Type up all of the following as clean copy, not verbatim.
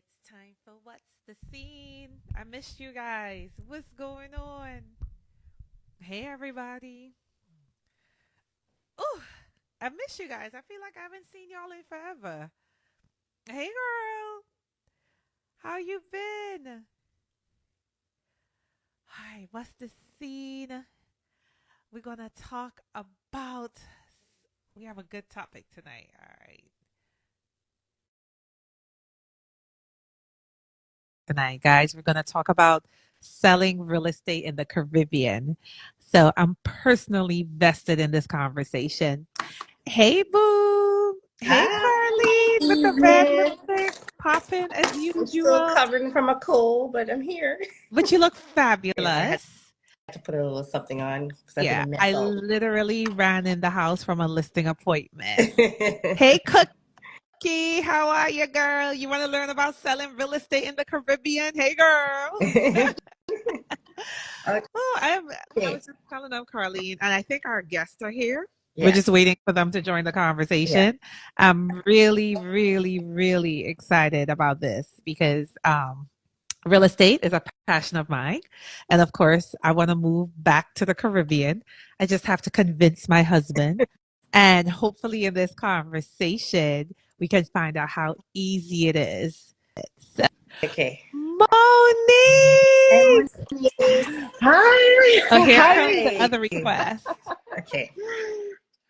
It's time for What's the Scene? I missed you guys. What's going on? Hey, everybody. Oh, I miss you guys. I feel like I haven't seen y'all in forever. Hey, girl. How you been? Hi, what's the scene? We're going to talk about. We have a good topic tonight. All right. Tonight, guys. We're going to talk about selling real estate in the Caribbean. So I'm personally vested in this conversation. Hey, Boo. Hey, Hi, Carly, with the red evening. lipstick popping as I'm still usual. recovering from a cold, but I'm here. But you look Yeah, I had fabulous. to put a little something on because I've been Yeah, a mess I all literally ran in the house from a listing appointment. week. Hey, Cookie, how are you, girl? You want to learn about selling real estate in the Caribbean? Hey, girl. Oh, I Okay. was just telling them, Carlene, and I think our guests are here. We're Yes. just waiting for them to join the Yeah. conversation. I'm really, really, really excited about this because real estate is a passion of mine. And of course, I want to move back to the Caribbean. I just have to convince my husband. And hopefully, in this conversation, we can find out how easy it is. So, Okay. Hi, Monique! Monique. Hi. Oh, here Hi. comes the Hi. other request. Okay.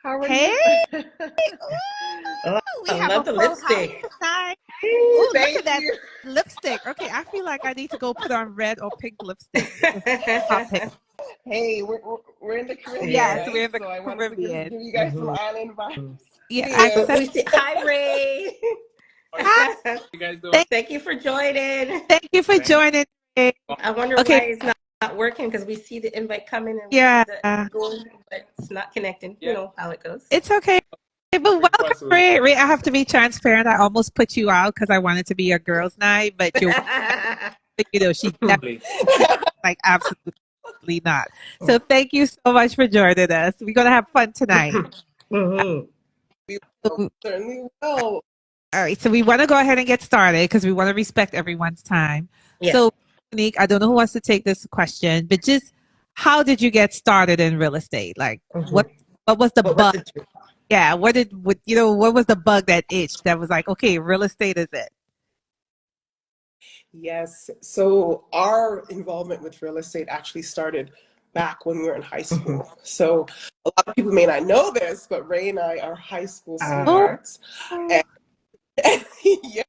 How are Hey, you? Oh, ooh, we I have a love the full house lipstick. tonight. Hey, Oh, look thank at that you. lipstick. Okay, I feel like I need to go put on red or pink lipstick. Just pop it. Hey, we're in the Caribbean, Yes, Yes. right? we're in the So I wanted to Caribbean. give you guys some Mhm. island vibes. Yeah, Hey, So accent. we see. Hi, Ray. Hi, You guys doing? thank, Thank you for joining. thank you for Thank joining me. I wonder why Okay, it's not working because we see the invite coming and we see yeah, the going, but it's not connecting. You Yeah, know how it goes. it's okay. But welcome, request was Ray. Ray, I have to be transparent. I almost put you out because I wanted to be a girls' night, but she definitely lovely. like absolutely not. So thank you so much for joining us. We're gonna have fun tonight. Hmm. we will, All certainly will. right, so we want to go ahead and get started because we want to respect everyone's time. Yeah. So, Monique, I don't know who wants to take this question, but just how did you get started in real estate? Like, Hmm. what was the What was bug? the truth? Yeah, what was the bug that itched that was like, okay, real estate is it? Yes. So our involvement with real estate actually started back when we were in high Hmm. school. So a lot of people may not know this, but Ray and I are high school Oh, Uh-huh. sweethearts. And yeah,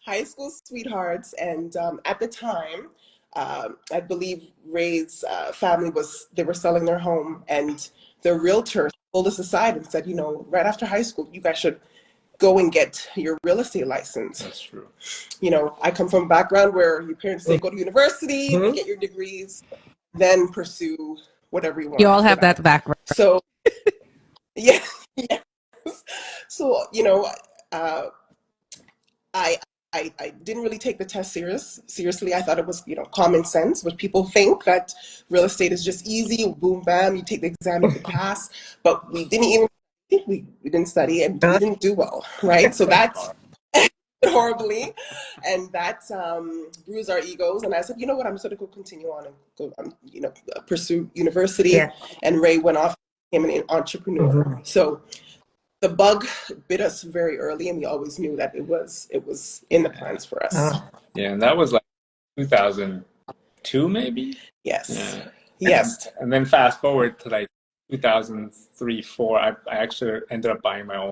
high school sweethearts. And at the time, I believe Ray's family they were selling their home, and the realtor pulled us aside and said, right after high school, you guys should go and get your real estate license. That's true. I come from a background where your parents say go to university, Hmm. get your degrees, then pursue whatever you want you all after have that. that background. So yeah, yes. So uh, I, I didn't really take the test seriously. I thought it was common sense, which people think that real estate is just easy, boom bam, you take the exam, you could pass. But we didn't even we didn't study and we didn't do well, right? So that's horribly, and that bruised our egos. And I said, you know what, I'm just going to go continue on and go, pursue university. Yeah. And Ray went off, became an entrepreneur. Hmm. So the bug bit us very early, and we always knew that it was in the Yeah. plans for us. Uh, Yeah, and that was like 2002 maybe. Yes, Yeah. And yes. and then fast forward to like 2003, 4, I actually ended up buying my own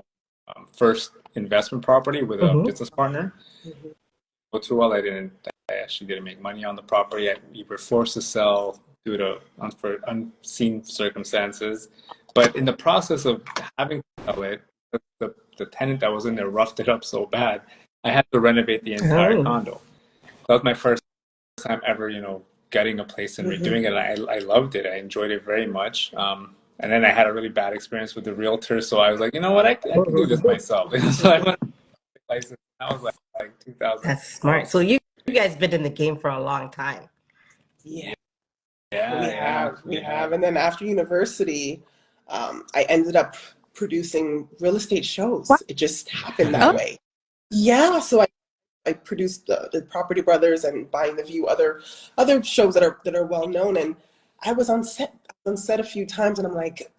first investment property with a hmm. business partner. Mhm. Go too well. I actually didn't make money on the property. We were forced to sell due to unseen circumstances. But in the process of having to sell it, the tenant that was in there roughed it up so bad, I had to renovate the entire Oh. condo. That was my first time ever, getting a place and Mhm. redoing it. I loved it. I enjoyed it very much. And then I had a really bad experience with the realtor, so I was like, you know what, I can do this myself. So I went to the license. That was like That's smart. 2012. So you guys been in the game for a long time. Yeah, Yeah, yeah, we we have. have. And then after university, I ended up producing real estate Wow. shows. It just happened that way. Yeah, so I I produced the Property Brothers and Buying the View, other shows that are well known. And I was on set a few times, and I'm like,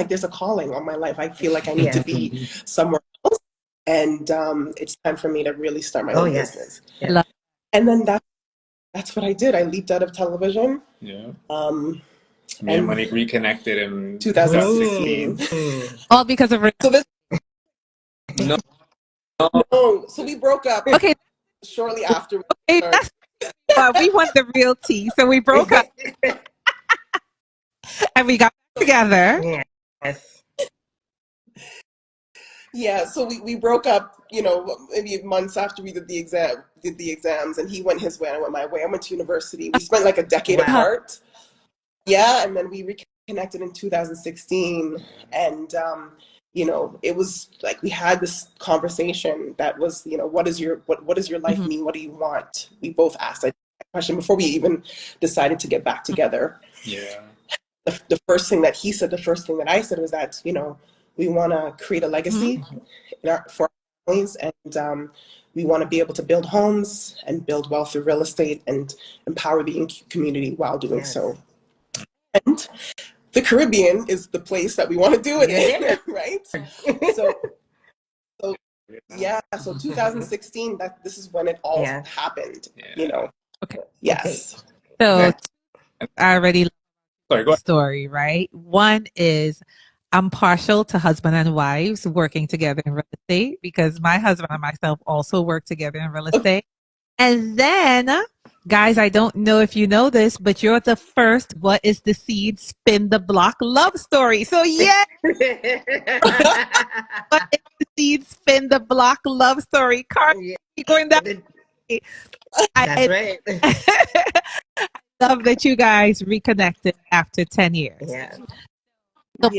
there's a calling on my life. I feel like I need to Yes. be somewhere else, and it's time for me to really start my Oh, own yes. business. I love And then that's what I did. I leaped out of television. Yeah. Me and And Monique reconnected in 2016. 2016. all because of So this No, no, so we broke up okay. shortly after we Okay, started. but we want the real tea. So we broke up and we got back together. Yes. Yeah, so we broke up, maybe months after we did the exams, and he went his way and I went my way. I went to university. We spent like a decade Wow. apart. Yeah, and then we reconnected in 2016, and it was like we had this conversation that was, what does your life mean? What do you want? We both asked that question before we even decided to get back together. yeah. The first thing that he said, the first thing that I said was that, we want to create a legacy for our families, and we want to be able to build homes and build wealth through real estate and empower the community while doing so. And the Caribbean is the place that we want to do it in, right? So 2016, this is when it all happened, Okay. Yes. So I already Sorry, go ahead. story, right? One is I'm partial to husband and wives working together in real estate because my husband and myself also work together in real estate. And then, guys, I don't know if you know this, but you're the first What is the Seed Spin the Block love story. So yeah, What is the Seed Spin the Block love story? Carly, going that way. That's right. I love that you guys reconnected after 10 years. Yeah. So,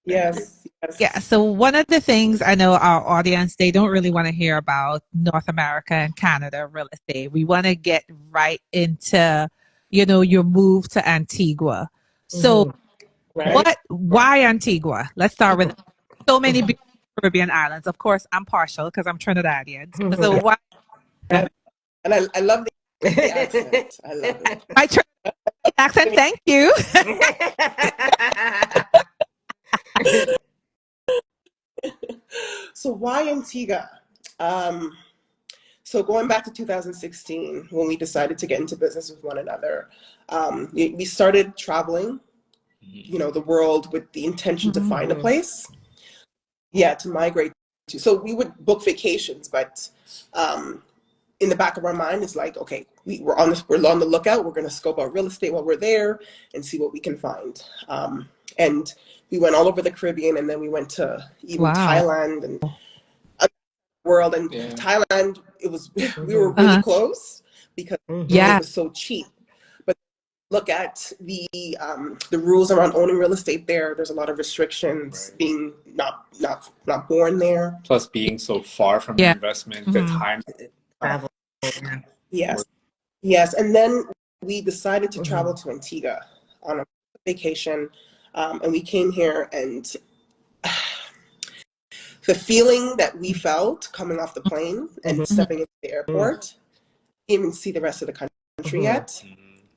Yes. yeah. So one of the things I know our audience, they don't really want to hear about North America and Canada real estate. We want to get right into, your move to Antigua. So why Antigua? Let's start with so many beautiful Caribbean islands. Of course, I'm partial because I'm Trinidadian. So why? And I love the accent. I love it. My Trinidadian accent, thank you. So why Antigua? So going back to 2016, when we decided to get into business with one another, we started traveling, the world with the intention to find a place, to migrate to. So we would book vacations, but in the back of our mind is like, okay, we're on the lookout. We're going to scope out real estate while we're there and see what we can find. And we went all over the Caribbean, and then we went to even Thailand and world. And Thailand, we were really close because it was so cheap. But look at the rules around owning real estate there. There's a lot of restrictions, being not born there. Plus being so far from your investment, the time. Travel. Yes. And then we decided to travel to Antigua on a vacation. And we came here, and the feeling that we felt coming off the plane and stepping into the airport, didn't even see the rest of the country yet.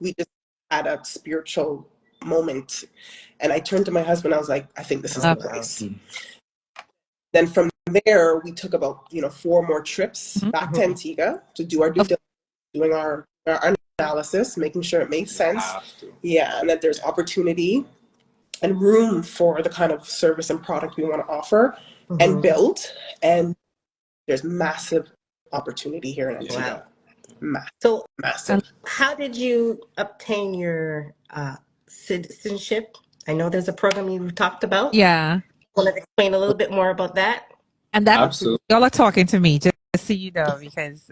We just had a spiritual moment. And I turned to my husband, I was like, I think this is the place. Then from there, we took about 4 more trips back to Antigua to do our due diligence, doing our analysis, making sure it makes sense. Yeah, and that there's opportunity and room for the kind of service and product we want to offer and build. And there's massive opportunity here in Antigua. So Massive. how did you obtain your citizenship? I know there's a program you talked about. Yeah. Want to explain a little bit more about that? And that Absolutely. y'all are talking to me, just so you know, because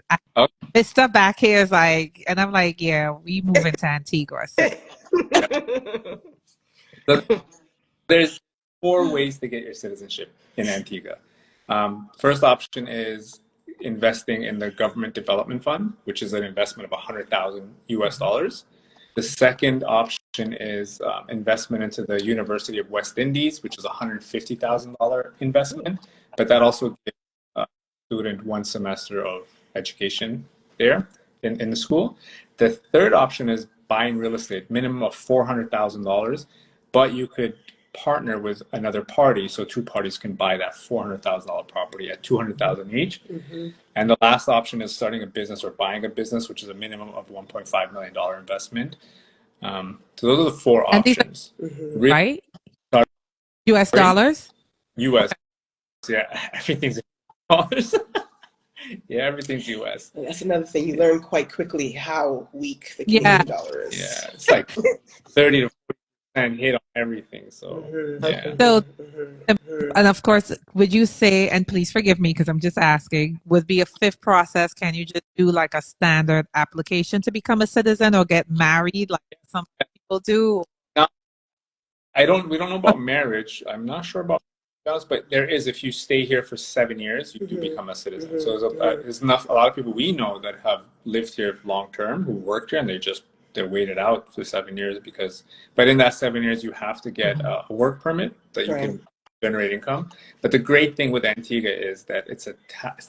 this stuff back here is like, and I'm like, yeah, we moving to Antigua. So. There's 4 ways to get your citizenship in Antigua. First option is investing in the government development fund, which is an investment of $100,000 US. The second option is investment into the University of West Indies, which is a $150,000 investment, but that also gives a student 1 semester of education there in the school. The third option is buying real estate, minimum of $400,000, but you could partner with another party, so two parties can buy that $400,000 property at $200,000 each. And the last option is starting a business or buying a business, which is a minimum of $1.5 million investment. So those are the four And these options. right? Sorry? US dollars? US, yeah, everything's in dollars. Yeah, everything's US. And that's another thing you learn quite quickly how weak the Yeah. Canadian dollar is. Yeah, it's like 30 to 40% hit on everything. So yeah. So, and of course, would you say, and please forgive me because I'm just asking, would be a fifth process? Can you just do like a standard application to become a citizen or get married like some people do? Now, we don't know about marriage. I'm not sure about else, but there is, if you stay here for 7 years, you do become a citizen. So there's enough, a lot of people we know that have lived here long term who worked here and they're waited out for 7 years but in that 7 years you have to get a work permit that you can generate income. But the great thing with Antigua is that it's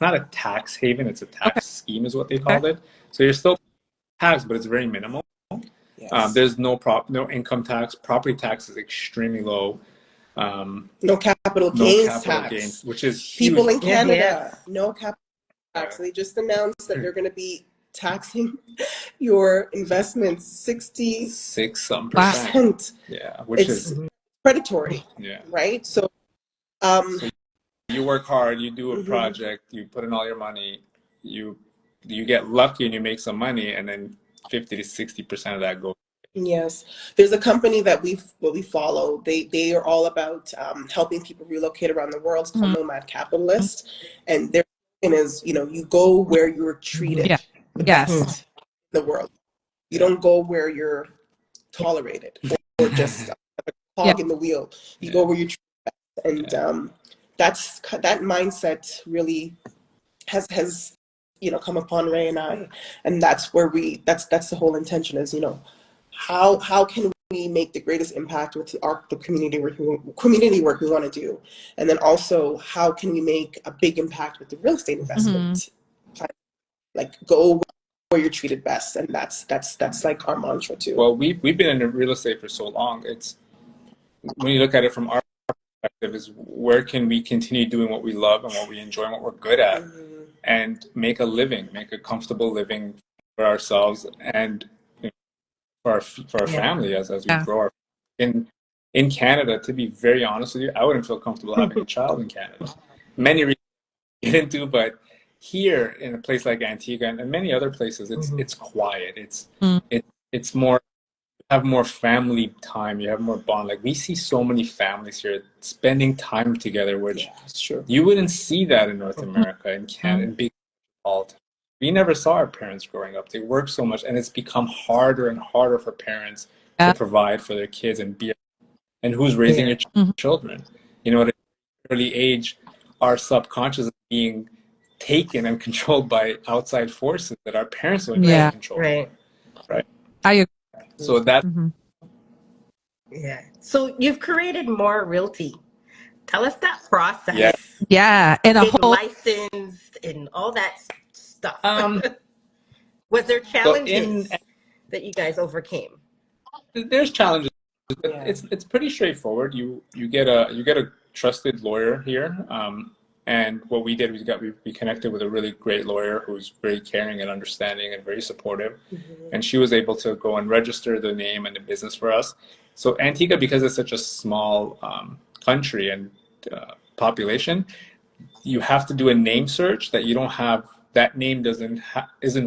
not a tax haven, it's a tax scheme is what they called it. So you're still taxed, but it's very minimal. Yes. There's no income tax. Property tax is extremely low. No capital gains tax, which is people huge. in Canada, no capital tax. They just announced that they're going to be taxing your investments 66%. Yeah, which is predatory. Yeah, right. So, you work hard, you do a project, you put in all your money, you get lucky and you make some money, and then 50 to 60% of that goes. Yes, there's a company that we follow. They are all about helping people relocate around the world. It's called Nomad Capitalist, and their slogan is, you go where you're treated the best in the world. You don't go where you're tolerated or just a cog in the wheel. You go where you're treated best, and that mindset really has come upon Ray and I, and that's where that's the whole intention is, how can we make the greatest impact with the community work we want to do, and then also how can we make a big impact with the real estate investment plan? Like, go where you're treated best, and that's like our mantra too. Well, we've been in real estate for so long. It's, when you look at it from our perspective, is where can we continue doing what we love and what we enjoy and what we're good at, and make a comfortable living for ourselves and for our family as we grow. In Canada, to be very honest with you, I wouldn't feel comfortable having a child in Canada. Many reasons to get into, but here in a place like Antigua and many other places, it's quiet. It's more, you have more family time. You have more bond. Like, we see so many families here spending time together, which you wouldn't see that in North America, in Canada, in big world. We never saw our parents growing up. They work so much, and it's become harder and harder for parents to provide for their kids and who's raising your children. At an early age, our subconscious is being taken and controlled by outside forces that our parents don't even control. Right. I agree. So that. Yeah. So you've created More Realty. Tell us that process. Yeah, and a whole license and all that stuff. Was there challenges that you guys overcame? There's challenges, but it's pretty straightforward. You get a trusted lawyer here, and what we did, we connected with a really great lawyer who's very caring and understanding and very supportive, and she was able to go and register the name and the business for us. So Antigua, because it's such a small country and population, you have to do a name search that you don't have. That name isn't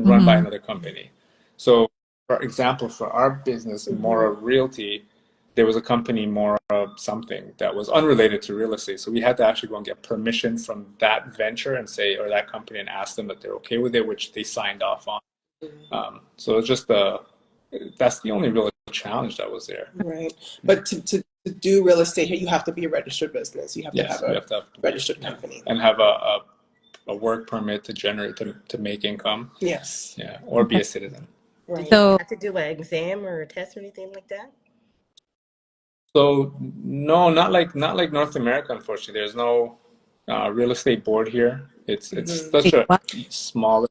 run by another company. So, for example, for our business, Mora Realty, there was a company, Mora something, that was unrelated to real estate. So we had to actually go and get permission from that venture and that company, and ask them that they're okay with it, which they signed off on. So it's just that's the only real challenge that was there. Right. But to do real estate here, you have to be a registered business. You have to have a registered company. And have a work permit to generate, to make income. Yes. Yeah. Or be a citizen. Right. So, you have to do an exam or a test or anything like that? So no, not like North America, unfortunately. There's no real estate board here. It's such a small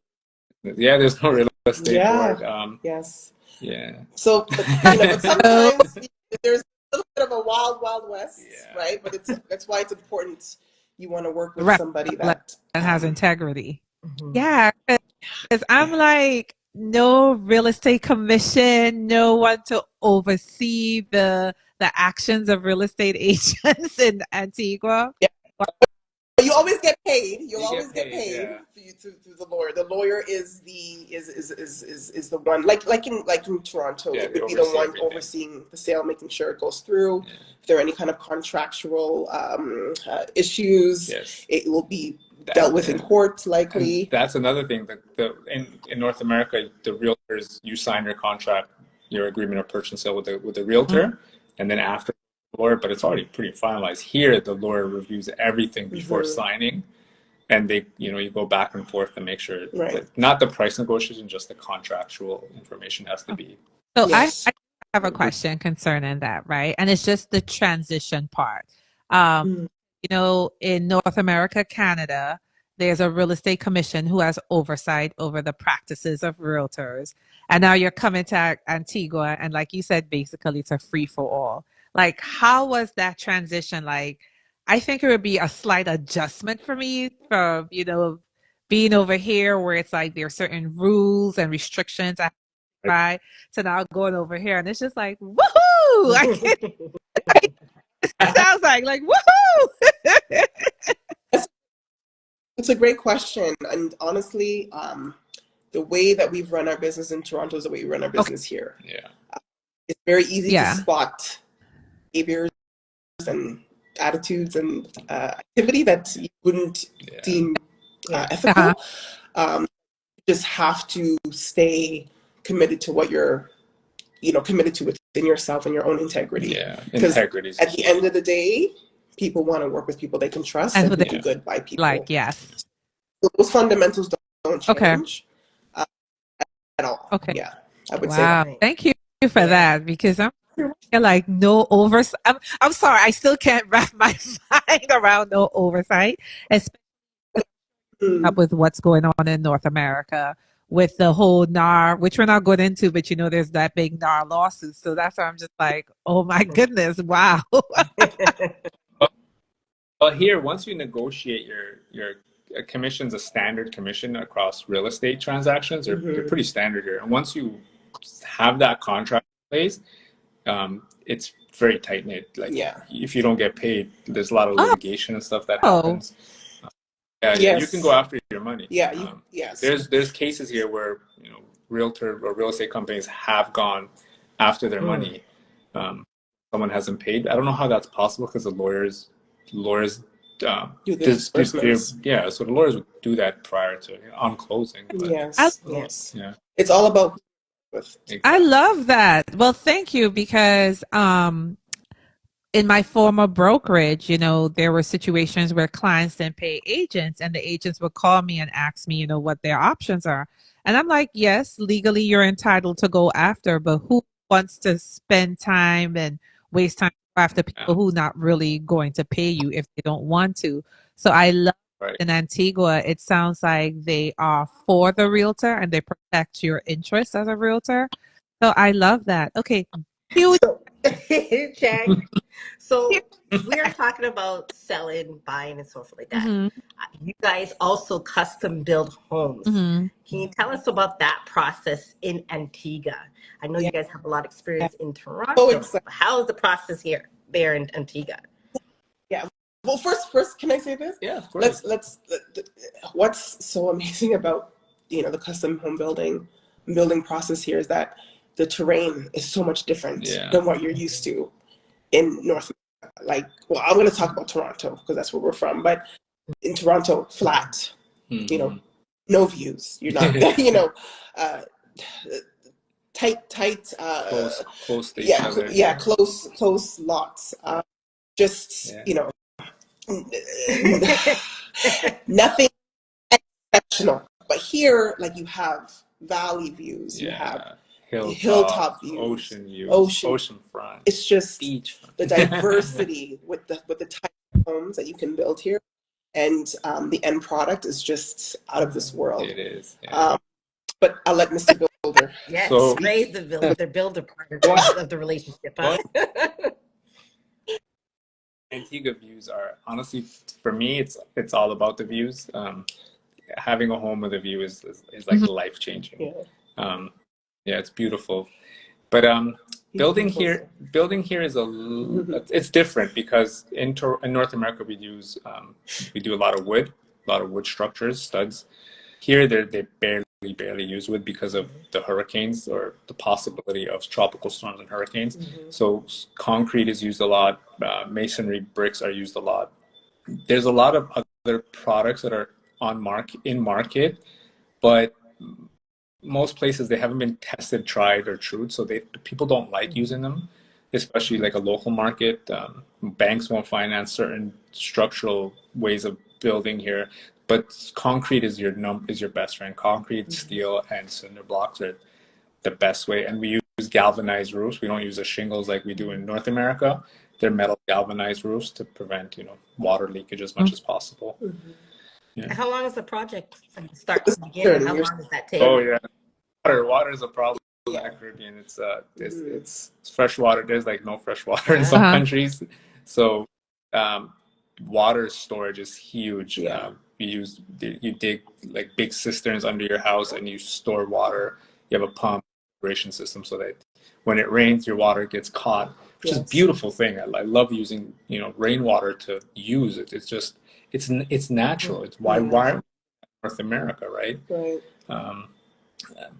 Yeah, there's no real estate Yeah. board. Yes. Yeah. So, but sometimes there's a little bit of a wild, wild west, Yeah. right? But that's why it's important. You want to work with Right. somebody that And has integrity. Mhm. Yeah, because I'm yeah. like, no real estate commission, no one to oversee the actions of real estate agents in Antigua. Yeah. But you always get paid. You'll You always get get paid, paid yeah. through the lawyer. The lawyer is the one like in Toronto. Yeah, It they would be the oversee one everything. overseeing the sale, making sure it goes through. Yeah. If there are any kind of contractual issues, Yes. it will be dealt with in court likely. And that's another thing that in North America, the realtors, you sign your contract, your agreement of purchase and sale with the realtor, and then after the lawyer, but it's already pretty finalized. Here, the lawyer reviews everything before signing, and they, you go back and forth to make sure that not the price negotiation, just the contractual information has to be. So Yes. I have a question concerning that, right? And it's just the transition part. Mm. In North America, Canada, there's a real estate commission who has oversight over the practices of realtors. And now you're coming to Antigua, and like you said, basically it's a free for all. Like, how was that transition? Like, I think it would be a slight adjustment for me from, being over here where it's like there are certain rules and restrictions I have to try to now going over here, and it's just like, woohoo! I can't. It sounds like woohoo! It's a great question, and honestly, the way that we've run our business in Toronto is the way we run our business here. Yeah. It's very easy to Yeah. spot behaviors and attitudes and activity that you wouldn't deem ethical. You just have to stay committed to what you're, committed to within yourself and your own integrity. Yeah, Because integrity. at the end of the day, people want to work with people they can trust And and who who they do good by people. like, yes. So those fundamentals don't Okay. change at all. Okay. Yeah, I would say Wow. that. Thank you for that, because I'm like no oversight. I'm sorry, I still can't wrap my mind around no oversight, especially up with what's going on in North America with the whole NAR, which we're not going into, but there's that big NAR lawsuit. So that's why I'm just like, oh my goodness, wow. Well, here, once you negotiate your commission's a standard commission across real estate transactions. They're pretty standard here. And once you have that contract in place, it's very tight knit. Like, if you don't get paid, there's a lot of litigation and stuff that happens. You can go after your money. Yes. There's cases here where realtor or real estate companies have gone after their money. Someone hasn't paid. I don't know how that's possible because the lawyers do the disbursements. Yeah, so the lawyers would do that prior to on closing. But, Yes. Yeah. It's all about. Exactly. I love that. Well, thank you, because in my former brokerage, there were situations where clients didn't pay agents, and the agents would call me and ask me, what their options are. And I'm like, yes, legally you're entitled to go after, but who wants to spend time and waste time after people who not really going to pay you if they don't want to? So I love in Antigua, it sounds like they are for the realtor and they protect your interests as a realtor. So I love that. Okay. Jack, so we are talking about selling, buying, and so forth like that. You guys also custom build homes. Can you tell us about that process in Antigua? I know you guys have a lot of experience in Toronto. How is the process there in Antigua? Yeah. Well, first, can I say this? Yeah, of course. Let's. What's so amazing about the custom home building process here is that the terrain is so much different than what you're used to in North America. Like, well, I'm going to talk about Toronto because that's where we're from. But in Toronto, flat, no views. You're not, tight, close to each other. Close lots. Nothing exceptional. But here, like, you have valley views, you have hilltop views, ocean views, ocean front. It's just beach the diversity with the type of homes that you can build here, and the end product is just out of this world. It is. but I'll let Mr. Builder. Yes, So Ray's the builder part of the relationship. Huh? Antigua views are honestly, for me, it's all about the views. Having a home with a view is like life changing. Yeah. Yeah, it's beautiful. But building here is it's different because in North America we do a lot of wood, structures, studs. Here they barely use wood because of the hurricanes or the possibility of tropical storms and hurricanes. So concrete is used a lot. Masonry bricks are used a lot. There's a lot of other products that are in market, but most places they haven't been tested, tried, or true, so people don't like using them, especially like a local market. Banks won't finance certain structural ways of building here, but concrete is your best friend. Concrete, steel, and cinder blocks are the best way, and we use galvanized roofs. We don't use the shingles like we do in North America. They're metal galvanized roofs to prevent water leakage as much as possible. Yeah. How long is the project from start to beginning? How long does that take? Oh yeah, water is a problem in the Caribbean. It's fresh water. There's like no fresh water in some countries, so water storage is huge. You dig like big cisterns under your house and you store water. You have a pump irrigation system so that when it rains, your water gets caught, which is a beautiful thing. I love using rainwater to use it. It's just it's natural. It's why North America, right? Right.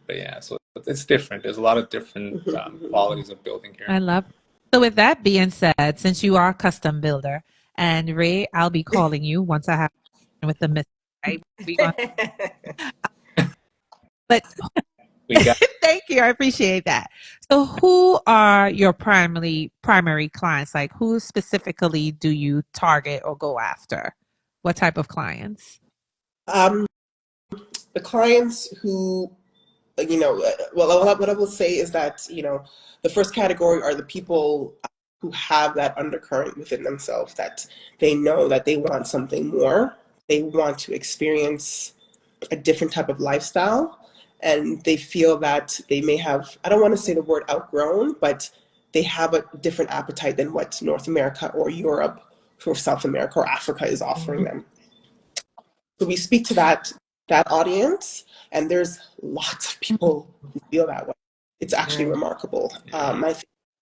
But yeah, so it's different. There's a lot of different qualities of building here. I love. So with that being said, since you are a custom builder, and Ray, I'll be calling you once I have with the mystery. Right? But thank you. I appreciate that. So who are your primary clients? Like who specifically do you target or go after? What type of clients? The clients who, well, what I will say is that, the first category are the people who have that undercurrent within themselves, that they know that they want something more. They want to experience a different type of lifestyle. And they feel that they may have, I don't want to say the word outgrown, but they have a different appetite than what North America or Europe or South America or Africa is offering them. So we speak to that audience, and there's lots of people who feel that way. It's actually remarkable. I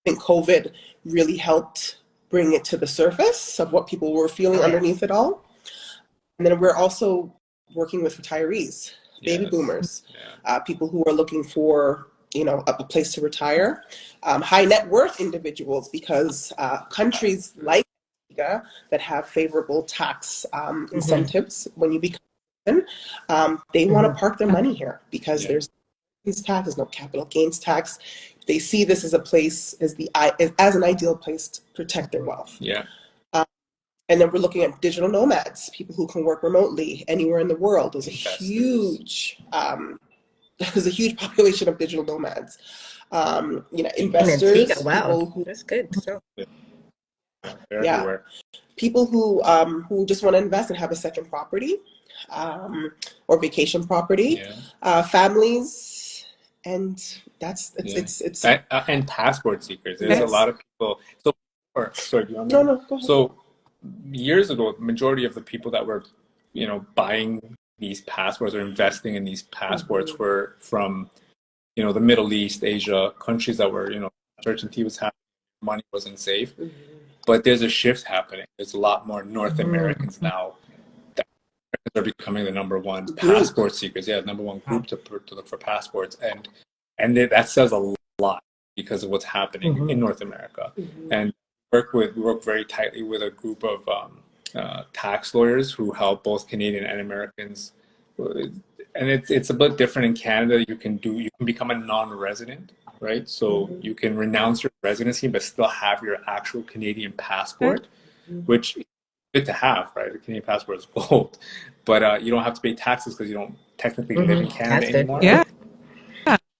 think COVID really helped bring it to the surface of what people were feeling underneath it all. And then we're also working with retirees, baby boomers, people who are looking for a place to retire, high net worth individuals, because countries like Antigua that have favorable tax incentives when you become they want to park their money here because there's tax, there's no capital gains tax. They see this as a place, as an ideal place to protect their wealth. And then we're looking at digital nomads, people who can work remotely anywhere in the world. There's a huge population of digital nomads. Investors. Wow, that's good. So. People who just want to invest and have a second property, or vacation property, families, and it's and passport seekers. There's a lot of people. Sorry, do you want me? No, go ahead. So years ago, the majority of the people that were, buying these passports or investing in these passports were from, the Middle East, Asia, countries that were, uncertainty was happening, money wasn't safe. But there's a shift happening. There's a lot more North Americans now that are becoming the number one passport seekers. Number one group to look for passports, and that says a lot because of what's happening in North America. And we work very tightly with a group of tax lawyers who help both Canadian and Americans. And it's a bit different in Canada. You can become a non-resident, right? So you can renounce your residency but still have your actual Canadian passport, which is good to have, right? The Canadian passport is gold, but you don't have to pay taxes because you don't technically live in Canada anymore. Yeah.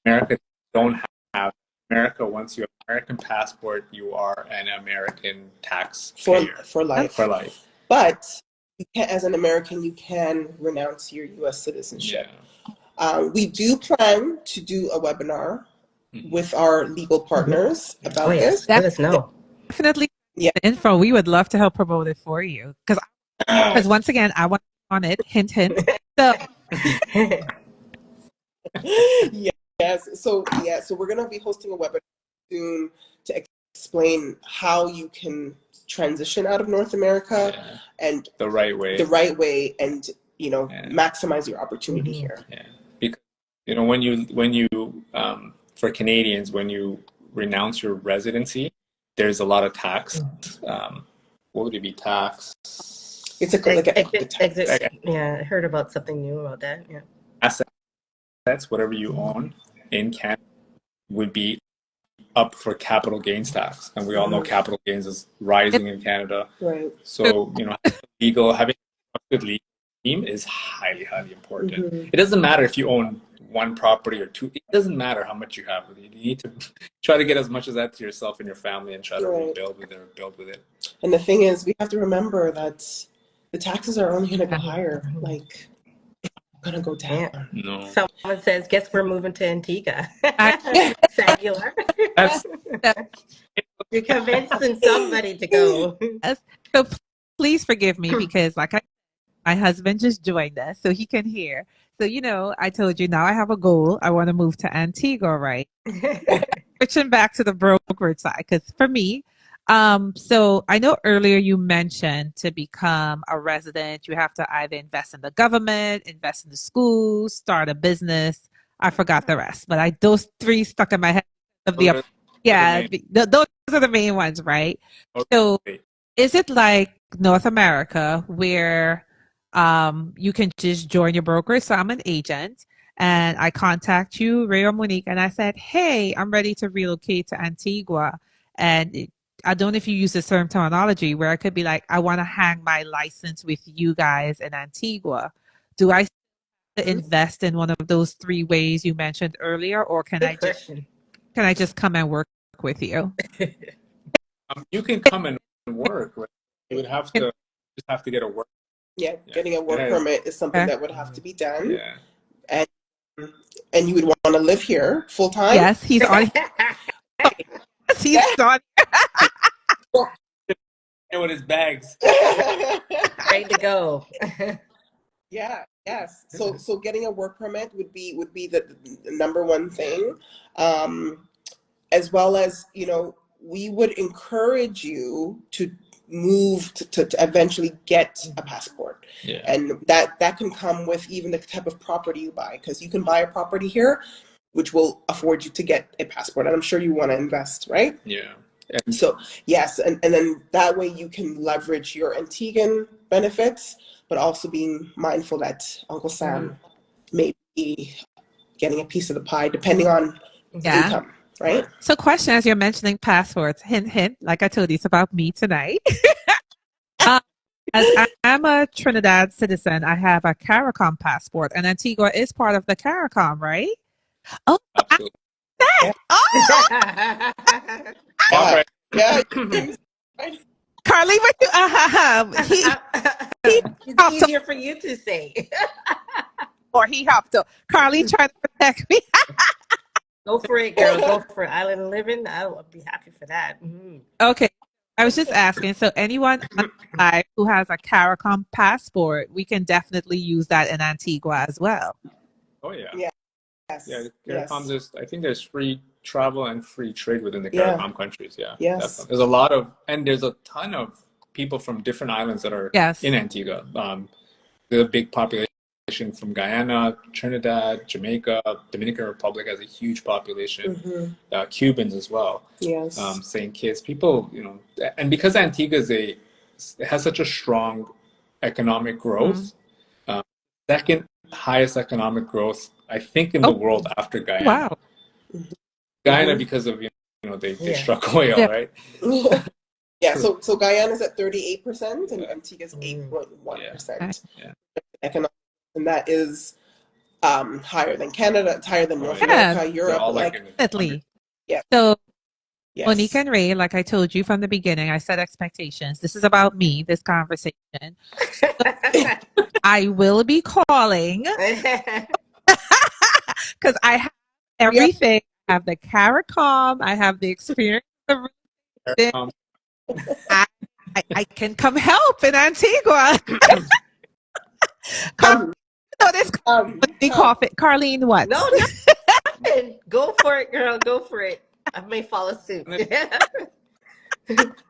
America don't have. America, once you have an American passport, you are an American taxpayer for life. For life. But you can, as an American, you can renounce your U.S. citizenship. We do plan to do a webinar with our legal partners about this. Let us know. Definitely. Yeah. Info. We would love to help promote it for you. Because once again, I want on it. Hint, hint. So yes. So we're gonna be hosting a webinar soon to explain how you can transition out of North America and the right way. And maximize your opportunity here. Yeah. Because when you for Canadians, when you renounce your residency, there's a lot of tax. What would it be? Tax. It's exit. Yeah, I heard about something new about that. Yeah. Assets, whatever you own in Canada, would be up for capital gains tax, and we all know capital gains is rising in Canada. Right. So having a good legal team is highly, highly important. It doesn't matter if you own one property or two. It doesn't matter how much you have with you. You need to try to get as much of that to yourself and your family, and try to rebuild with it or build with it. And the thing is, we have to remember that the taxes are only going to go higher. Like, going to go down. No. Someone says, "Guess we're moving to Antigua." Singular. You're convincing somebody to go. So please forgive me because, my husband just joined us, so he can hear. So I told you now I have a goal. I want to move to Antigua, right? Switching back to the brokerage side, because for me, so I know earlier you mentioned to become a resident, you have to either invest in the government, invest in the schools, start a business. I forgot the rest, but those three stuck in my head. Those are the main ones, right? Okay. So is it like North America where you can just join your broker? So I'm an agent and I contact you, Ray or Monique, and I said, hey, I'm ready to relocate to Antigua. And I don't know if you use the term terminology where I could be like, I want to hang my license with you guys in Antigua. Do I invest in one of those three ways you mentioned earlier, or can I just come and work with you? You can come and work. You would have to get a work. Yeah, getting a work permit is something that would have to be done. Yeah. And you would want to live here full time. Yes, he's on. He's on. With his bags. Ready to go. Yeah. Yes. So getting a work permit would be the number one thing, as well as we would encourage you to move to eventually get a passport, and that can come with even the type of property you buy, because you can buy a property here, which will afford you to get a passport, and I'm sure you want to invest, right? Yeah. So yes, and then that way you can leverage your Antiguan benefits, but also being mindful that Uncle Sam may be getting a piece of the pie depending on income, right? So question, as you're mentioning passports, hint, hint, like I told you, it's about me tonight. As I'm a Trinidad citizen, I have a CARICOM passport, and Antigua is part of the CARICOM, right? Oh, absolutely. Yeah. Carly, what you? It's easier for you to say. Or he hopped up. Carly trying to protect me. Go for it, girl. Go for Island Living. I'll be happy for that. Okay. I was just asking. So anyone who has a CARICOM passport, we can definitely use that in Antigua as well. Oh yeah. Yeah. Yes. Yeah. CARICOM, I think there's free travel and free trade within the CARICOM countries. Yeah. Yes. Definitely. There's a ton of people from different islands that are in Antigua. There's a big population from Guyana, Trinidad, Jamaica, Dominican Republic has a huge population. Cubans as well. Yes. St. Kitts, people, and because Antigua has such a strong economic growth, second highest economic growth, I think, in the world after Guyana. Wow. Guyana, because of they struck oil, right? Yeah. So Guyana is at 38% and Antigua is 8.1%. Yeah. Economic, and that is higher than Canada. It's higher than North America, Europe. Definitely. Yeah. So, Monique and Ray, like I told you from the beginning, I set expectations. This is about me, this conversation. I will be calling. because I have everything. I have the CARICOM. I have the experience. Of Um, I, I can come help in Antigua. Come, No, this me come. cough it. Carlene, what? No, nothing. Go for it, girl. Go for it. I may follow suit.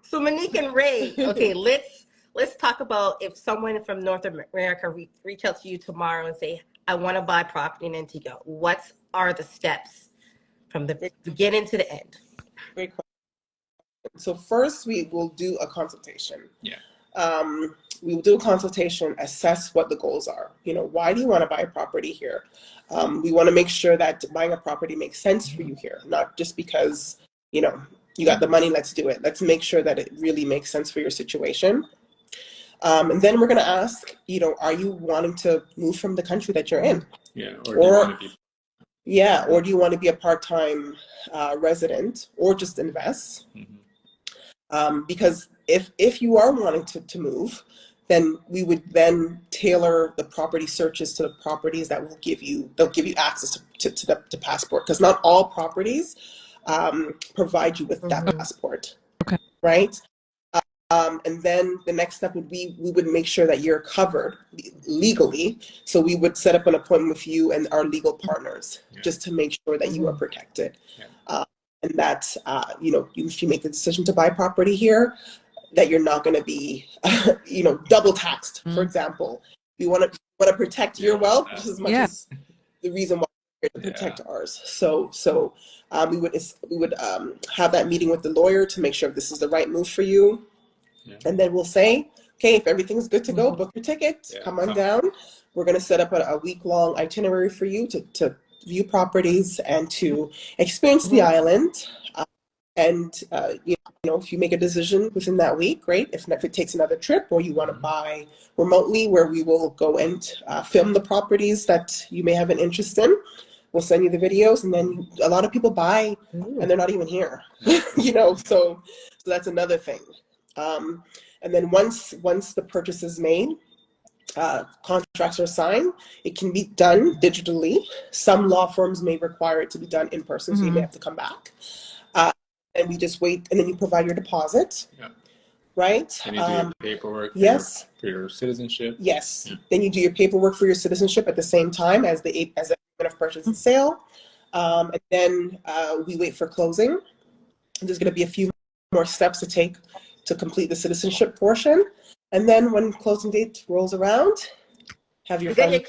So Monique and Ray, okay, let's talk about if someone from North America reach out to you tomorrow and say, I want to buy property in Antigua. What are the steps from the beginning to the end? Great question. So first, we will do a consultation. Yeah. We will do a consultation, assess what the goals are. You know, why do you want to buy a property here? We want to make sure that buying a property makes sense for you here, not just because, you know, you got the money, let's do it. Let's make sure that it really makes sense for your situation. And then we're going to ask, you know, are you wanting to move from the country that you're in? Yeah. Or do you want to be? Yeah, or do you want to be a part-time resident or just invest? Because if you are wanting to move, then we would then tailor the property searches to the properties that will give you access to passport, because not all properties provide you with that passport. Okay. Right. And then the next step would be we would make sure that you're covered legally. So we would set up an appointment with you and our legal partners just to make sure that you are protected. And that, you know, if you make the decision to buy property here, that you're not going to be, you know, double taxed. For example, we want to protect your wealth just as much as the reason why we're here to protect ours. So we would have that meeting with the lawyer to make sure this is the right move for you. And then we'll say, okay, if everything's good to go, book your ticket, come on down. We're going to set up a week-long itinerary for you to view properties and to experience the island. And you know, if you make a decision within that week, great. If it takes another trip, or you want to buy remotely, where we will go and film the properties that you may have an interest in, we'll send you the videos. And then a lot of people buy and they're not even here, you know. So that's another thing. And then once the purchase is made, contracts are signed, it can be done digitally. Some law firms may require it to be done in person, so you may have to come back. And we just wait, and then you provide your deposit, right? And you do your paperwork for your citizenship. Yes. Then you do your paperwork for your citizenship at the same time as the agreement of purchase and sale. And then we wait for closing. There's going to be a few more steps to take to complete the citizenship portion. And then when closing date rolls around, have your funds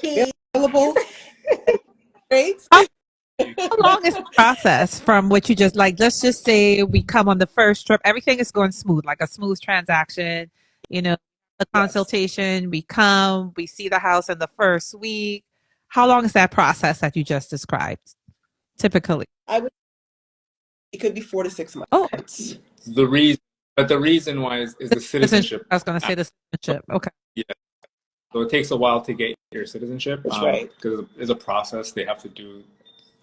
available. Great. How long is the process from what you just, like, let's just say we come on the first trip, everything is going smooth, like a smooth transaction, you know, the consultation, we come, we see the house in the first week. How long is that process that you just described, typically? It could be 4 to 6 months. Oh, the reason why is the citizenship. I was going to say the citizenship. Okay. Yeah. So it takes a while to get your citizenship. That's right. Because there's a process they have to do.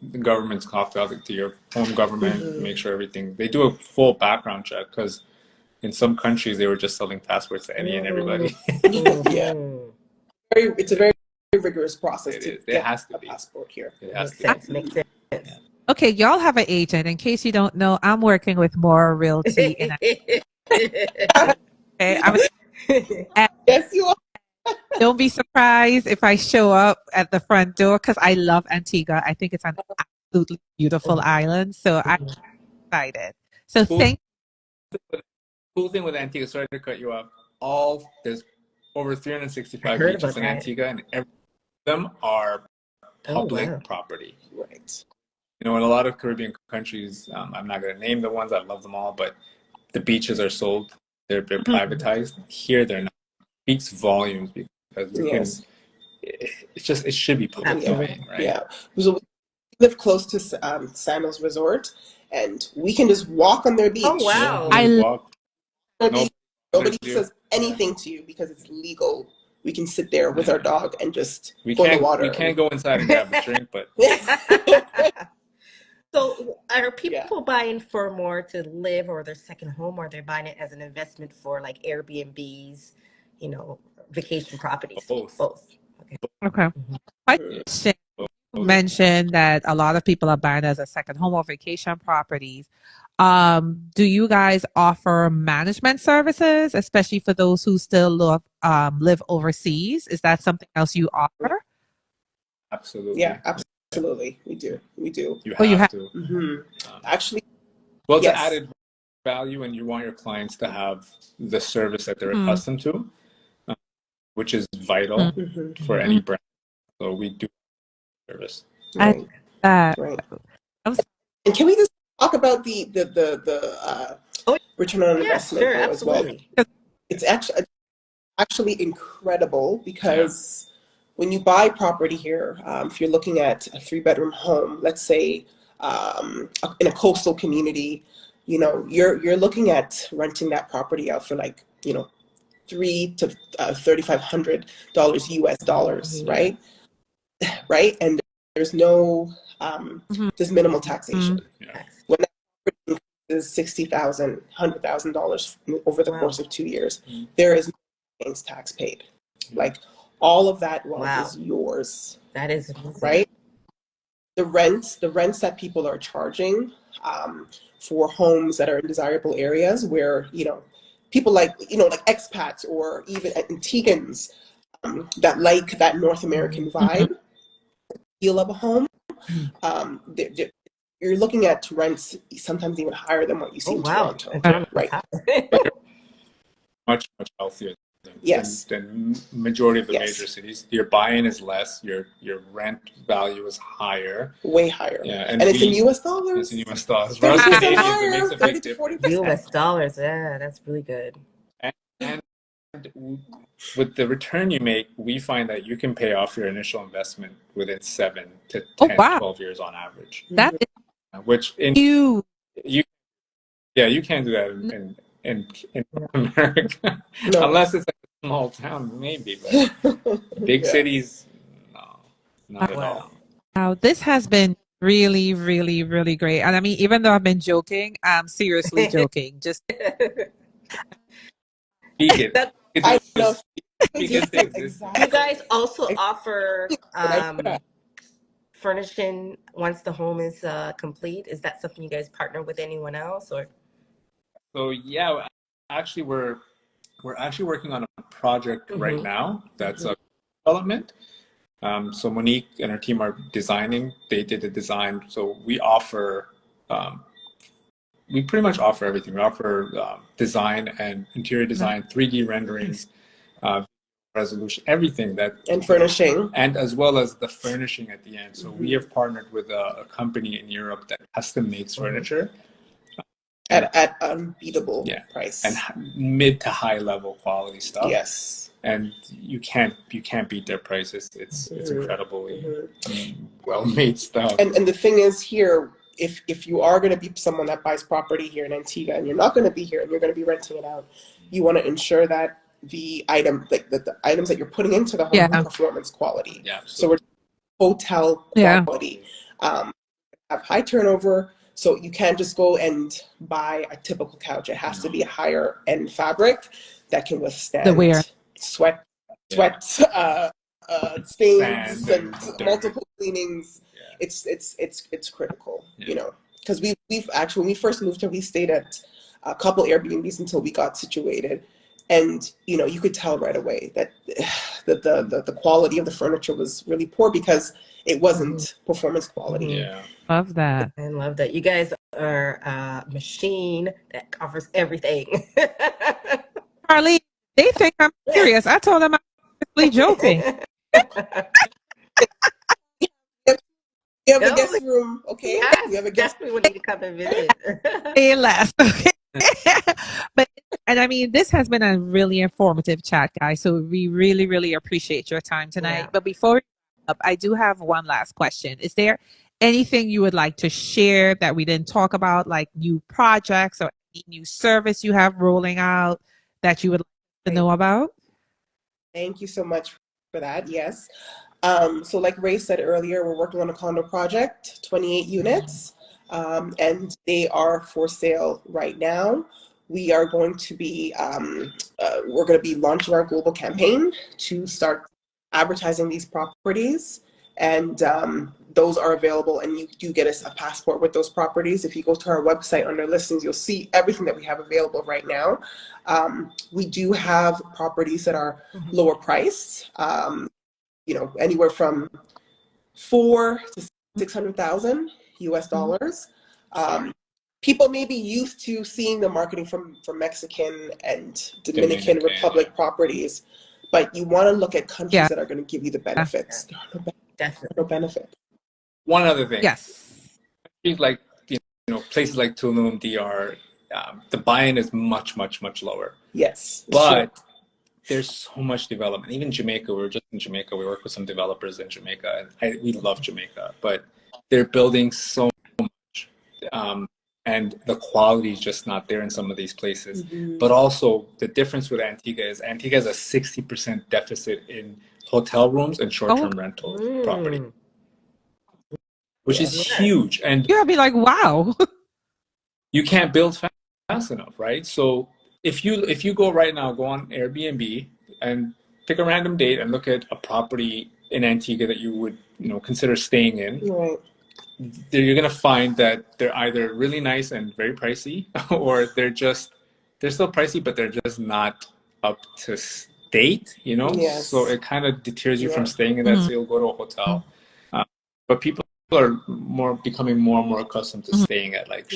The government's coughed out to your home government, make sure everything. They do a full background check, because in some countries they were just selling passports to any and everybody. It's a very rigorous process to get a passport here. It has Makes sense. Okay, y'all have an agent. In case you don't know, I'm working with More Realty. Yes, you are. Don't be surprised if I show up at the front door, because I love Antigua. I think it's an absolutely beautiful island. So I'm excited. So thank you. Cool thing with Antigua, sorry to cut you off, there's over 365 beaches in Antigua, and every of them are public property. Right. You know, in a lot of Caribbean countries, I'm not going to name the ones, I love them all, but the beaches are sold, they're privatized. Here they're not. It speaks volumes, because it should be public domain, right? Yeah. So we live close to Sandals Resort, and we can just walk on their beach. Oh, wow. Nobody says anything to you because it's legal. We can sit there with our dog and just go in the water. We can't go inside and grab a drink, but... So are people buying for more to live or their second home, or they're buying it as an investment for like Airbnbs, you know, vacation properties? Both. Okay. My question, mentioned that a lot of people are buying as a second home or vacation properties. Do you guys offer management services, especially for those who still live overseas? Is that something else you offer? Absolutely. Yeah, absolutely. We do. You Oh, you have have. to. Actually, Well, it's an yes. added value, and you want your clients to have the service that they're accustomed to, which is vital for any brand. So we do service. Right. Right. And can we just talk about the return on Yeah, investment sure, though, as well? absolutely. It's actually incredible because when you buy property here, if you're looking at a 3-bedroom home, let's say in a coastal community, you know, you're looking at renting that property out for like, you know, $300 to $3,500 US dollars, right? Right, and there's no there's minimal taxation. When that property is $60,000, $100,000 over the course of 2 years, there is no gains tax paid. Like all of that wealth is yours. That is amazing. Right. The rents that people are charging for homes that are in desirable areas where, you know, people like, you know, like expats or even Antiguans that like that North American vibe, feel of a home. You're looking at rents sometimes even higher than what you see in Toronto. Right. Much healthier than majority of the major cities. Your buy-in is less. Your rent value is higher. Way higher. Yeah, and it's in US dollars. It's in US dollars. 30% higher, it makes a 30 to 40%. US dollars. Yeah, that's really good. And with the return you make, we find that you can pay off your initial investment within 7 to 10, 12 years on average. That is which in you can't do that in America unless it's like a small town, maybe. But big cities, no, not at all. Wow, this has been really, really, really great. And I mean, even though I've been joking, I'm seriously joking. Just speak it. I know. You guys also offer furnishing once the home is complete. Is that something you guys partner with anyone else, or? So yeah, actually we're actually working on a project right now that's a development. So Monique and her team are designing. They did the design. So we offer, we pretty much offer everything. We offer design and interior design, 3D renderings, resolution, everything that, and furnishing, and as well as the furnishing at the end. So we have partnered with a company in Europe that custom makes furniture at unbeatable price and mid to high level quality stuff. Yes. And you can't beat their prices. It's incredibly well made stuff. And the thing is here, if you are going to be someone that buys property here in Antigua and you're not going to be here and you're going to be renting it out, you want to ensure that the item, like the items that you're putting into the home have performance quality. Yeah. So we're hotel quality, have high turnover. So you can't just go and buy a typical couch. It has to be a higher end fabric that can withstand the wear, sweat, stains, and multiple cleanings. It's critical, you know, because we've actually, when we first moved here, we stayed at a couple Airbnbs until we got situated, and you know, you could tell right away that the quality of the furniture was really poor because it wasn't performance quality. Yeah. Love that. I love that. You guys are a machine that offers everything. Charlie, they think I'm serious. I told them I'm really joking. You have a guest room, okay? Yes, you have a guest room. We need to come and visit. Say less, okay? But and I mean, this has been a really informative chat, guys. So we really, really appreciate your time tonight. Yeah. But before we wrap up, I do have one last question. Is there anything you would like to share that we didn't talk about, like new projects or any new service you have rolling out that you would like to know about? Thank you so much for that. Yes. So like Ray said earlier, we're working on a condo project, 28 units, and they are for sale right now. We are going to be, we're going to be launching our global campaign to start advertising these properties. and those are available, and you do get a passport with those properties. If you go to our website under listings, you'll see everything that we have available right now. We do have properties that are lower priced, anywhere from 4 to 600,000 US dollars. People may be used to seeing the marketing from Mexican and Dominican Republic properties, but you want to look at countries that are going to give you the benefits. Definitely. No benefit. One other thing. Yes. Like, places like Tulum, DR, the buy-in is much, much, much lower. Yes. But there's so much development. Even Jamaica, we were just in Jamaica. We work with some developers in Jamaica. And we love Jamaica, but they're building so much. And the quality is just not there in some of these places. But also the difference with Antigua is Antigua has a 60% deficit in hotel rooms and short-term rental property, which is huge. And you'll be like, wow. you can't build fast enough, right? So if you go right now, go on Airbnb and pick a random date and look at a property in Antigua that you would consider staying in. Right. You're gonna find that they're either really nice and very pricey, or they're still pricey, but they're just not up to date, Yes. So it kind of deters you from staying in that. So you'll go to a hotel, but people are becoming more and more accustomed to staying at like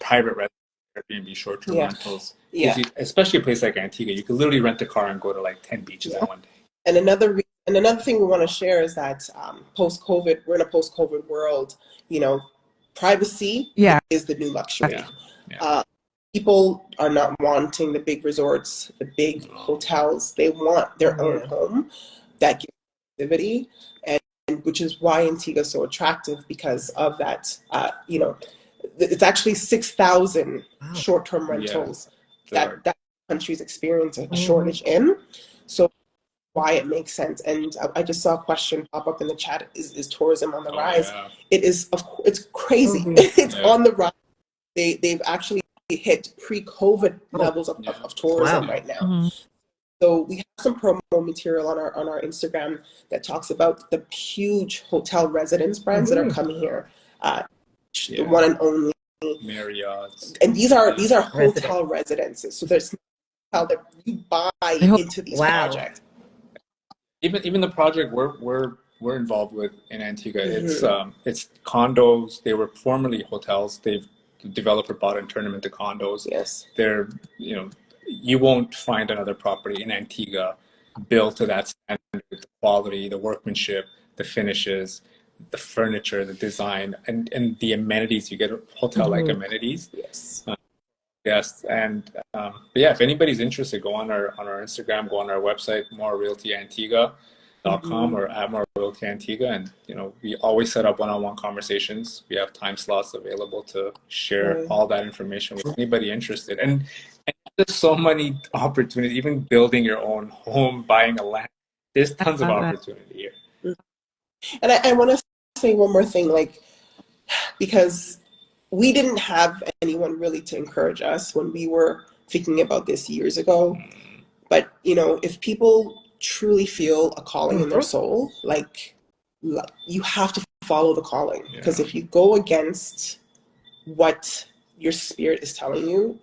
private Airbnb short-term rentals. Yeah. Especially a place like Antigua, you could literally rent a car and go to like 10 beaches in one day. And another thing we want to share is that post-COVID, we're in a post-COVID world. Privacy is the new luxury. People are not wanting the big resorts, the big hotels. They want their own home that gives activity, and which is why Antigua is so attractive because of that. It's actually 6,000 short-term rentals that countries experience a shortage in. So why it makes sense. And I just saw a question pop up in the chat: is tourism on the rise? Yeah. It is. It's crazy. It's on the rise. They've actually hit pre-COVID levels of tourism right now. So we have some promo material on our Instagram that talks about the huge hotel residence brands that are coming here. The one and only Marriott. And these are hotel residences. So there's how that you buy into these projects. Even the project we're involved with in Antigua, it's condos. They were formerly hotels. The developer bought and turned them into condos. Yes. They're you won't find another property in Antigua built to that standard, the quality, the workmanship, the finishes, the furniture, the design, and the amenities. You get hotel-like amenities. Yes. Yes, and but yeah, if anybody's interested, go on our Instagram, go on our website, morerealtyantigua.com or at morerealtyantigua, and we always set up one-on-one conversations. We have time slots available to share all that information with anybody interested, and there's so many opportunities. Even building your own home, buying a land, there's tons of opportunity here. And I want to say one more thing, because we didn't have anyone really to encourage us when we were thinking about this years ago. But, if people truly feel a calling in their soul, you have to follow the calling. Because if you go against what your spirit is telling you,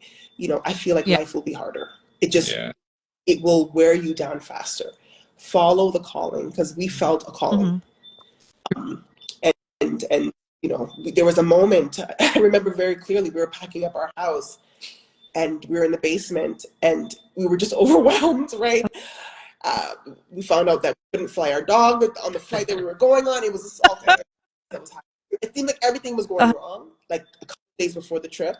I feel like life will be harder. It will wear you down faster. Follow the calling, because we felt a calling. And there was a moment, I remember very clearly, we were packing up our house and we were in the basement and we were just overwhelmed, right? We found out that we couldn't fly our dog on the flight that we were going on. It was assaulted. That was happening. It seemed like everything was going wrong, a couple days before the trip.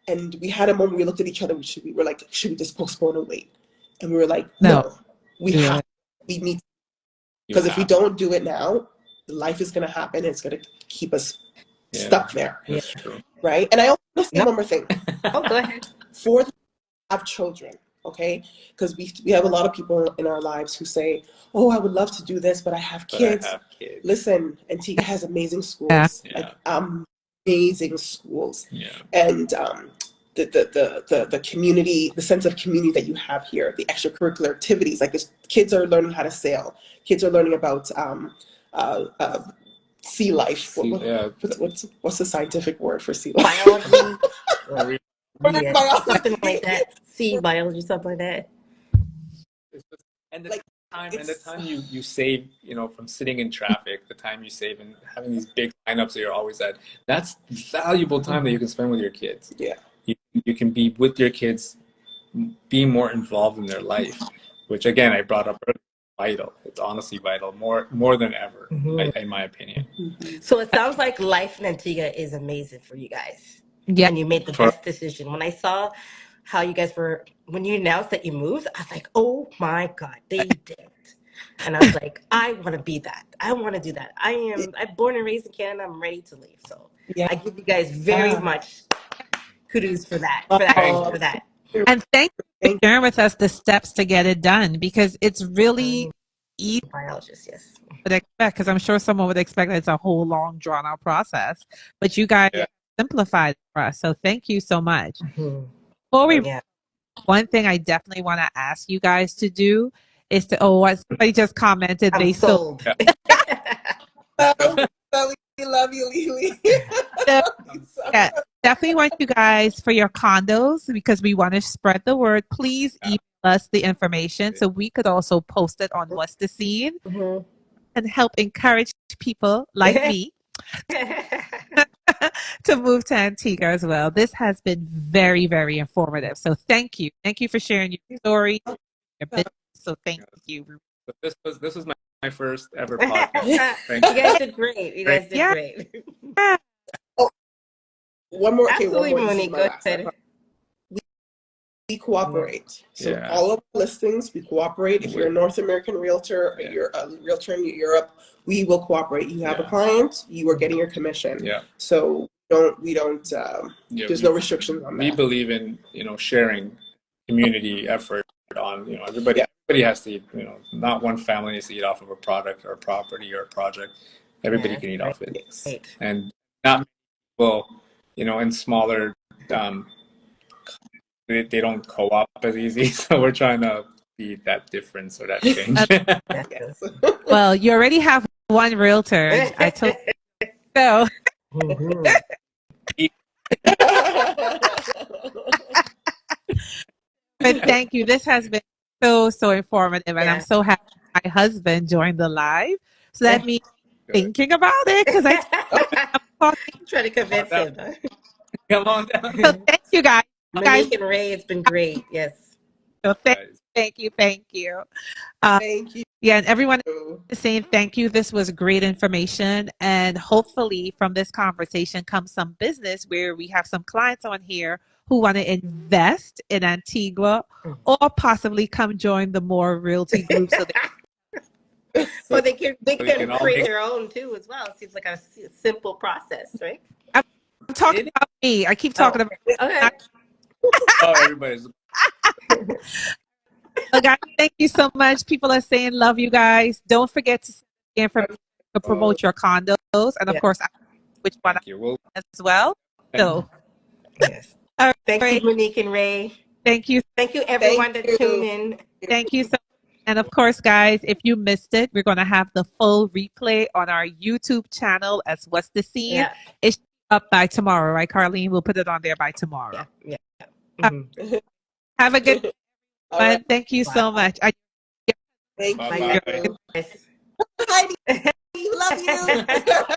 And we had a moment, we looked at each other, we were like, should we just postpone and wait? And we were like, no, we need to. Because if we don't do it now, life is going to happen. And it's going to keep us stuck there. That's true. Right? And I also want to say one more thing. Go ahead. For them to have children, okay? Because we have a lot of people in our lives who say, oh, I would love to do this, but I have kids. Listen, Antigua has amazing schools. Amazing schools. And the community, the sense of community that you have here, the extracurricular activities, kids are learning how to sail. Kids are learning about sea life. Yeah. What's the scientific word for sea life? Biology. Biology. Something like that. Sea biology, something like that. And the Like, time you save, from sitting in traffic, the time you save and having these big lineups that you're always at, that's valuable time that you can spend with your kids. Yeah. You can be with your kids, be more involved in their life, which again I brought up earlier. Vital. It's honestly vital, more than ever, in my opinion. So it sounds like life in Antigua is amazing for you guys. Yeah. And you made the best decision. When I saw how you guys were, when you announced that you moved, I was like, oh my God, they did. And I was like, I want to be that. I want to do that. I'm born and raised in Canada. I'm ready to leave. So Yeah. I give you guys very much kudos for that. For that. And thank you for sharing with us the steps to get it done, because it's really easy Biologist, yes. to expect, because I'm sure someone would expect that it's a whole long drawn out process, but you guys simplified it for us. So thank you so much. Before we, one thing I definitely want to ask you guys to do is to, what somebody just commented, I'm they sold. We love you, Lily. Yeah, definitely want you guys for your condos, because we want to spread the word. Please email us the information so we could also post it on What's the Scene and help encourage people like me to move to Antigua as well. This has been very, very informative. So thank you. Thank you for sharing your story, your business. So thank you. This was my first ever podcast. You guys did great. You guys did great. One more. Absolutely, one more. Monique. Go ahead. We cooperate. So all of the listings, we cooperate. If you're a North American realtor, or you're a realtor in Europe, we will cooperate. You have a client, you are getting your commission. Yeah. So we don't. There's no restrictions on that. We believe in sharing community effort on everybody. Everybody has to eat. Not one family needs to eat off of a product or a property or a project. Everybody can eat off it, and not many people, in smaller. They don't co-op as easy, so we're trying to be that difference or that change. Well, you already have one realtor. I told you so. But thank you. This has been so informative, and I'm so happy my husband joined the live. So that means thinking about it, because I'm trying to convince him. Come on down. So thank you guys. Monique and Ray, it's been great. Yes. So thank you. Thank you. Yeah, and everyone is saying thank you. This was great information, and hopefully from this conversation comes some business where we have some clients on here who want to invest in Antigua, or possibly come join the more realty group. So they can create their own too as well. It seems like a simple process, right? I'm talking about me. I keep talking about. Okay. Everybody's. So guys, thank you so much. People are saying love you guys. Don't forget to promote your condos, and of course, which one as well. So, thank you, Monique and Ray. Thank you everyone that tuned in. Thank you so much. And of course, guys, if you missed it, we're going to have the full replay on our YouTube channel as What's the Scene. Yeah. It's up by tomorrow, right, Carlene? We'll put it on there by tomorrow. Yeah. Have a good one. Thank you so much. Thank you. Heidi, love you.